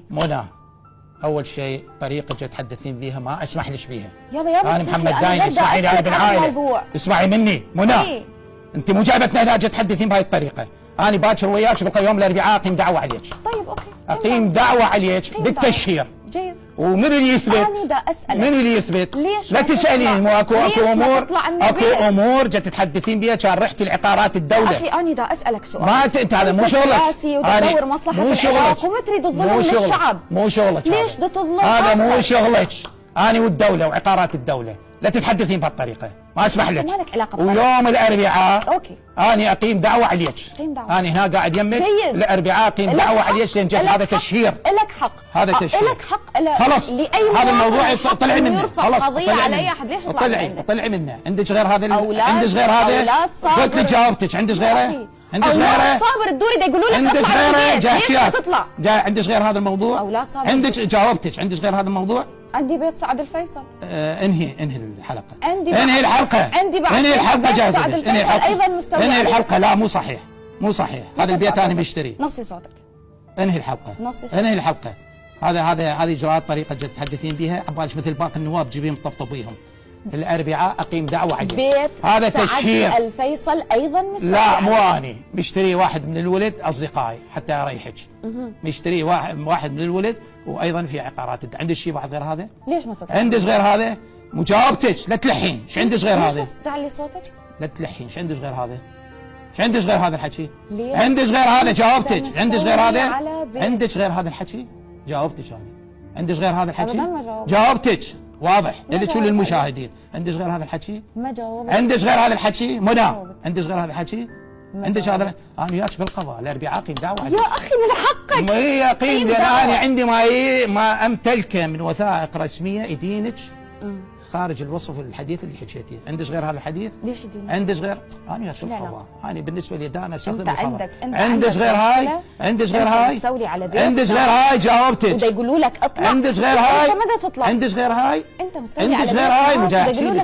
منى، اول شيء طريقه تحدثين بيها ما اسمح لك بيها. يابا انا محمد داين، اسمعيني، انا بالعائله، اسمعي مني منى. انت مو جايبتنا هنا تحدثين بهاي الطريقه. انا باكر وياك بقى يوم الاربعاء اقيم دعوه عليك. طيب اوكي، اقيم دعوه عليك بالتشهير. جيد. ومن اللي يثبت؟ انا دا اسالك من اللي يثبت؟ ليش لا تساليني، مو اكو امور، اكو امور جت تحدثين بيها كان رحتي العقارات الدوله. اخي انا دا اسالك سؤال، ما انت هذا مو شغلك، سياسي وتدور مصلحه العراق وما تريد تظلم الشعب. مو شغلك، ليش دا تظلم؟ هذا مو شغلك. انا والدوله وعقارات الدوله لا تتحدثين بهالطريقه، ما اسمح لك. ما لك علاقه ويوم الاربعاء اوكي انا اقيم دعوه عليك. انا هنا قاعد يمك الاربعاء اقيم دعوه عليك لان هذا تشهير. لك حق، هذا تشهير، لك حق. خلص هذا الموضوع طلعي منه، خلص قضيه على اي احد. ليش طلعي منه. عندك غير هذا؟ عندك غير هذا؟ قلت لك جاوبتك. عندك غيره؟ عندك غيره؟ صابر الدوري دا يقولوا لك عندك غيره؟ ليش تطلع؟ عندك غير هذا الموضوع؟ اولاد صابر عندك جاوبتك. عندك غير هذا الموضوع؟ عندي بيت سعد الفيصل. انهي الحلقه. انهي الحلقه. عندي بعد انهي الحلقه جاهزه. سعد الفيصل ايضا مستوى. انهي الحلقه. لا مو صحيح، مو صحيح. هذا البيت انا مشتري. نصي صوتك. انهي الحلقه. انهي الحلقه. هذه اجراءات طريقه تحدثين بها عبالك مثل باقي النواب تجيبيهم مطبطبيهم. الاربعاء اقيم دعوه عليك. بيت هذا تشهير. سعد الفيصل ايضا مستوى. لا مو اني مشتري، واحد من الولد اصدقائي حتى اريحك. مشتري واحد من الولد، وايضا في عقارات. عندك شيء بعد غير هذا؟ ليش ما تطلع؟ عندك غير هذا؟ مجاوبتك. لا تلحين. ايش عندك غير هذا؟ ليش تعلي صوتك؟ لا تلحين. ايش عندك غير هذا؟ ايش عندك غير هذا الحكي؟ ليش؟ عندك غير هذا؟ جاوبتك. عندك غير هذا؟ عندك غير هذا الحكي؟ جاوبتك انا. عندك غير هذا الحكي؟ ابدا ما جاوبت. جاوبتك واضح اللي تقول للمشاهدين. عندك غير هذا الحكي؟ ما جاوبت. عندك غير هذا الحكي؟ منى عندك غير هذا الحكي؟ عندك هذا؟ انا وياك بالقضاء الاربعاء اقيم دعوه عليك. يا اخي من حقك. ما هي اقيم، لان انا عندي ما امتلكه من وثائق رسميه يدينك خارج الوصف الحديث اللي حكيتيه. عندك غير هذا الحديث؟ ليش يدينك؟ عندك غير؟ انا وياك بالقضاء. انا بالنسبه لي انا استخدم القضاء. عندك غير هاي؟ عندك غير هاي؟ مستولي على بيت. عندك غير هاي؟ جاوبتك. ودا يقولوا لك اطلع. عندك غير هاي؟ انت متى تطلع؟ عندك غير هاي؟ انت مستولي على عندك غير هاي؟